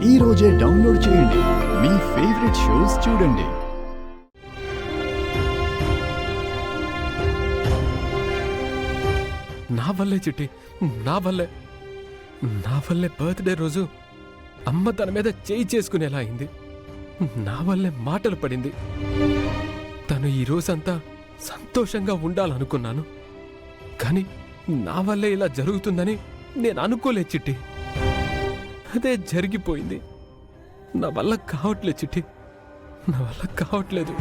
ఈ రోజే డౌన్లోడ్ చేయండి. మీ ఫేవరెట్ షోస్ చూడండి. నా వల్లే చిట్టి, నా వల్లే బర్త్డే రోజు అమ్మ తన మీద చేయి చేసుకునేలా అయింది. నా వల్లే మాటలు పడింది. తను ఈ రోజంతా సంతోషంగా ఉండాలనుకున్నాను, కానీ నా వల్లే ఇలా జరుగుతుందని నేను అనుకోలే చిట్టి. అదే జరిగిపోయింది. నా వల్ల కావట్లేదు చిట్టి, నా వల్ల కావట్లేదు.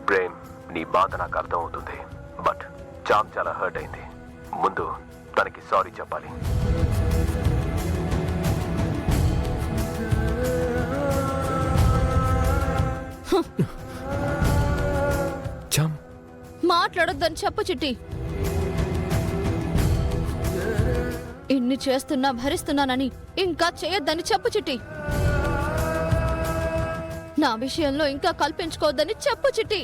ప్రేమ్, నీ బాధ నాకు అర్థం అవుతుంది, బట్ చామ్ చాలా హర్ట్ అయింది. ముందు తనకి సారీ చెప్పాలి. చామ్, మాట్లాడొద్దని చెప్పు చిట్టి. ఇన్ని చేస్తున్నా భరిస్తున్నానని ఇంకా చేయొద్దని చెప్పు చిట్టి. నా విషయంలో ఇంకా కల్పించుకోవద్దని చెప్పు చిట్టి.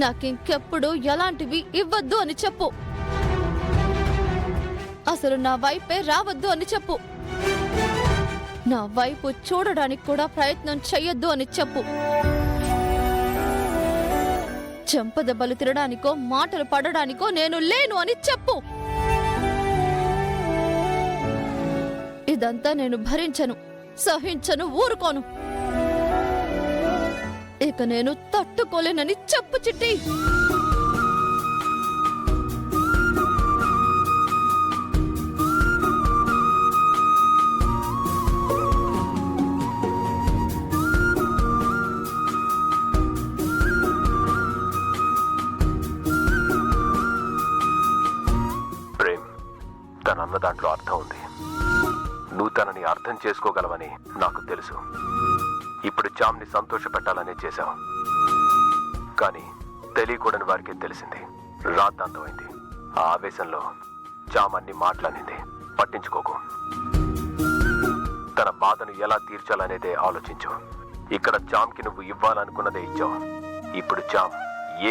నాకింకెప్పుడు ఎలాంటివి ఇవ్వద్దు అని చెప్పు. అసలు నా వైపే రావద్దు అని చెప్పు. నా వైపు చూడడానికి కూడా ప్రయత్నం చెయ్యొద్దు అని చెప్పు. చెంపదెబ్బలు తినడానికో మాటలు పడడానికో నేను లేను అని చెప్పు. ఇదంతా నేను భరించను, సహించను, ఊరుకోను. ఇక నేను తట్టుకోలేనని చెప్పు చిట్టి. ప్రేమ్, తనన్న దాంట్లో అర్థం ఉంది. నువ్వు తనని అర్థం చేసుకోగలవని నాకు తెలుసు. ఇప్పుడు చామ్ని సంతోష పెట్టాలనే చేశావు, కానీ తెలియకూడని వారికి తెలిసింది. రాద్ధాంతమైంది. ఆ ఆవేశంలో చామ్ అన్ని మాట్లాడింది. పట్టించుకోకు. తన బాధను ఎలా తీర్చాలనేదే ఆలోచించు. ఇక్కడ చామ్కి నువ్వు ఇవ్వాలనుకున్నదే ఇచ్చావు. ఇప్పుడు చామ్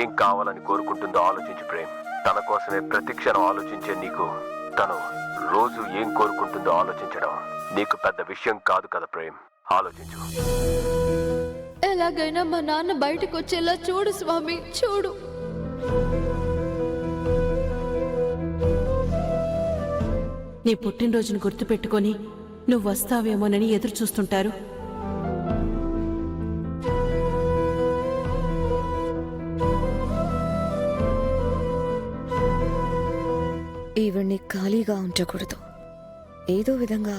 ఏం కావాలని కోరుకుంటుందో ఆలోచించు ప్రేమ్. తన కోసమే ప్రతి క్షణం ఆలోచించే నీకు తను రోజు ఏం కోరుకుంటుందో ఆలోచించడం నీకు పెద్ద విషయం కాదు కదా ప్రేమ్. ఆలోచించు. ఎలాగైనా మా నాన్న బయటకు వచ్చేలా చూడు స్వామి, చూడు. నీ పుట్టినరోజును గుర్తుపెట్టుకొని నువ్వు వస్తావేమోనని ఎదురు చూస్తుంటారు. ఈవిడ్ని ఖాళీగా ఉంచకూడదు. ఏదో విధంగా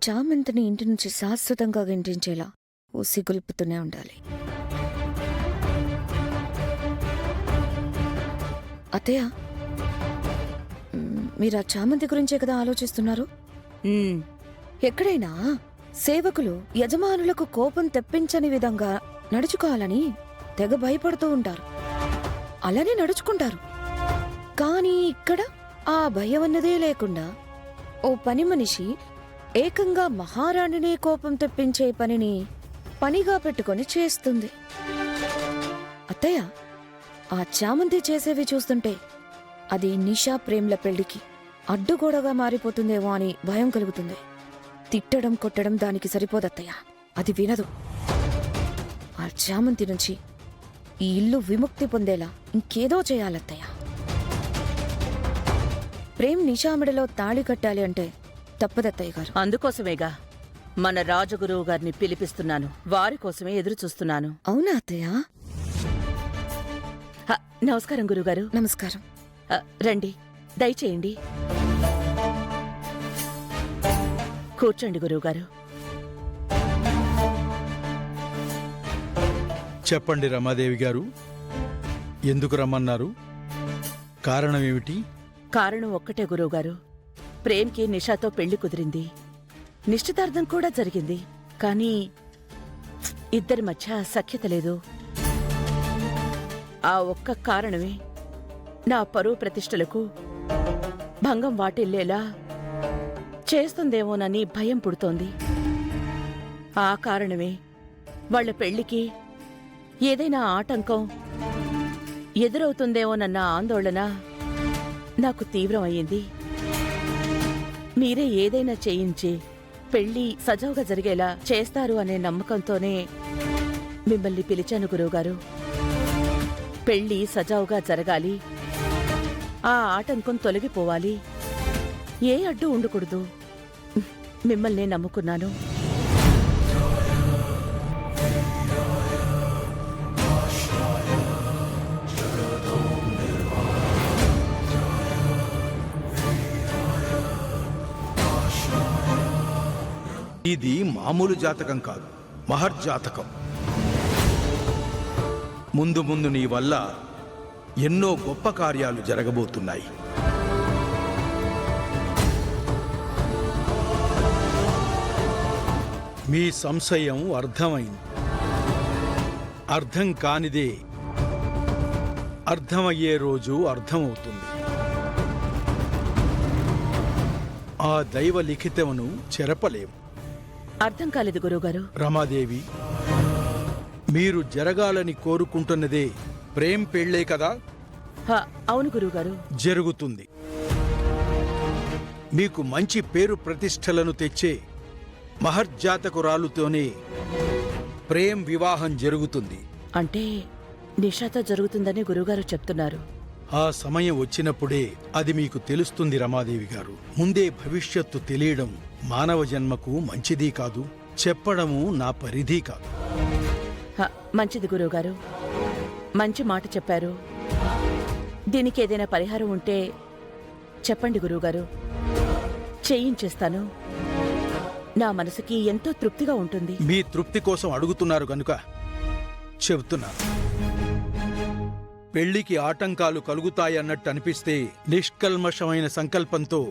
చామంతిని ఇంటి నుంచి శాశ్వతంగా గెంటించేలా ఊసిగొల్పుతూనే ఉండాలి. అత్తయ్య, మీరు ఆ చామంతి గురించే కదా ఆలోచిస్తున్నారు? ఎక్కడైనా సేవకులు యజమానులకు కోపం తెప్పించని విధంగా నడుచుకోవాలని తెగ భయపడుతూ ఉంటారు. అలానే నడుచుకుంటారు. కానీ ఇక్కడ ఆ భయం అన్నదే లేకుండా ఓ పని మనిషి ఏకంగా మహారాణినే కోపం తెప్పించే పనిని పనిగా పెట్టుకొని చేస్తుంది. అత్తయ్య, ఆ చామంతి చేసేవి చూస్తుంటే అది నిషా ప్రేమ్ల పెళ్లికి అడ్డుగోడగా మారిపోతుందేమో అని భయం కలుగుతుంది. తిట్టడం కొట్టడం దానికి సరిపోదత్తయ్య. అది వినదు. ఆ చామంతి నుంచి ఈ ఇల్లు విముక్తి పొందేలా ఇంకేదో చేయాలత్తయ్య. ప్రేమ్ నిషామిడలో తాళి కట్టాలి అంటే తప్పదత్తయ్య గారు. అందుకోసమేగా మన రాజగురువు గారిని పిలిపిస్తున్నాను. వారి కోసమే ఎదురు చూస్తున్నాను. అవునా అత్తయ్య? నమస్కారం గురుగారు. నమస్కారం. రండి, దయచేయండి. కూర్చోండి గురువుగారు. చెప్పండి రమాదేవి గారు, ఎందుకు రమ్మన్నారు? కారణమేమిటి? కారణం ఒక్కటే గురువుగారు. ప్రేమ్కి నిషాతో పెళ్లి కుదిరింది, నిశ్చితార్థం కూడా జరిగింది. కానీ ఇద్దరి మధ్య సఖ్యత లేదు. ఆ ఒక్క కారణమే నా పరువు ప్రతిష్టలకు భంగం వాటిల్లేలా చేస్తుందేమోనని భయం పుడుతోంది. ఆ కారణమే వాళ్ల పెళ్లికి ఏదైనా ఆటంకం ఎదురవుతుందేమోనన్న ఆందోళన నాకు తీవ్రమయ్యింది. మీరే ఏదైనా చేయించి పెళ్లి సజావుగా జరిగేలా చేస్తారు అనే నమ్మకంతోనే మిమ్మల్ని పిలిచాను గురువుగారు. పెళ్లి సజావుగా జరగాలి, ఆ ఆటంకం తొలగిపోవాలి, ఏ అడ్డు ఉండకూడదు. మిమ్మల్ని నమ్ముకున్నాను. ఇది మామూలు జాతకం కాదు, మహర్జాతకం. ముందు ముందు నీ వల్ల ఎన్నో గొప్ప కార్యాలు జరగబోతున్నాయి. మీ సంశయం అర్థమైంది. అర్థం కానిదే అర్థమయ్యే రోజు అర్థమవుతుంది. ఆ దైవ లిఖితమును చెరపలేం. అర్థం కాలేదు గురువుగారు. రమాదేవి, మీరు జరగాలని కోరుకుంటున్నదే ప్రేమ్ పెళ్ళే కదా? అవును గురువుగారు. జరుగుతుంది. మీకు మంచి పేరు ప్రతిష్టలను తెచ్చే మహర్జాతకురాలుతోనే ప్రేమ్ వివాహం జరుగుతుంది. అంటే నిషాతో జరుగుతుందని గురువుగారు చెప్తున్నారు. ఆ సమయం వచ్చినప్పుడే అది మీకు తెలుస్తుంది రమాదేవి గారు. ముందే భవిష్యత్తు తెలియడం మానవ జన్మకు మంచిది కాదు, చెప్పడము నా పరిధి కాదు. మంచిది గురువుగారు, మంచి మాట చెప్పారు. దీనికి ఏదైనా పరిహారం ఉంటే చెప్పండి గురువుగారు, చేయించేస్తాను. నా మనసుకి ఎంతో తృప్తిగా ఉంటుంది. మీ తృప్తి కోసం అడుగుతున్నారు గనుక చెబుతున్నా. పెళ్లికి ఆటంకాలు కలుగుతాయన్నట్టు అనిపిస్తే నిష్కల్మషమైన సంకల్పంతో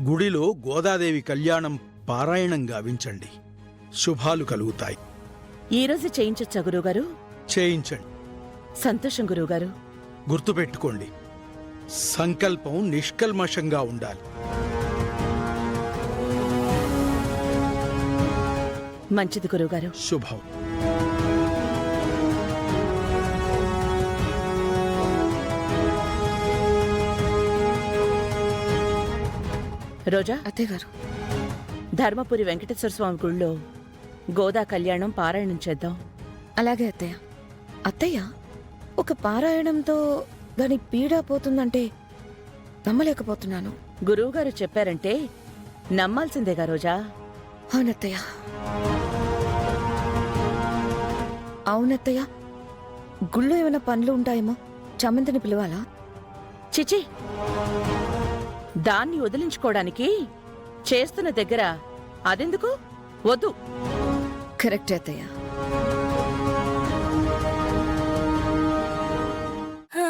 గుడిలో గోదాదేవి కళ్యాణం పారాయణం గావించండి. శుభాలు కలుగుతాయి. ఈరోజు చేయించొచ్చా గురువుగారు? చేయించండి. సంతోషం గురువుగారు. గుర్తుపెట్టుకోండి, సంకల్పం నిష్కల్మషంగా ఉండాలి. మంచిది గురువుగారు. శుభం. రోజా, అత్తయ్య గారు, ధర్మపురి వెంకటేశ్వర స్వామి గుళ్ళో గోదా కళ్యాణం పారాయణం చేద్దాం. అలాగే అత్తయ్య. అత్తయ్య, ఒక పారాయణంతో దాని పీడ పోతుందంటే నమ్మలేకపోతున్నాను. గురువుగారు చెప్పారంటే నమ్మాల్సిందేగా రోజా. అవునత్తయ్య. అవునత్తయ్య, గుళ్ళో ఏమైనా పనులు ఉంటాయేమో, చమంతిని పిలవాలా? చిచి, దాన్ని వదిలించుకోవడానికి చేస్తున్న దగ్గర అదెందుకు? వద్దు. కరెక్ట్ అత్తయ్య. ఆ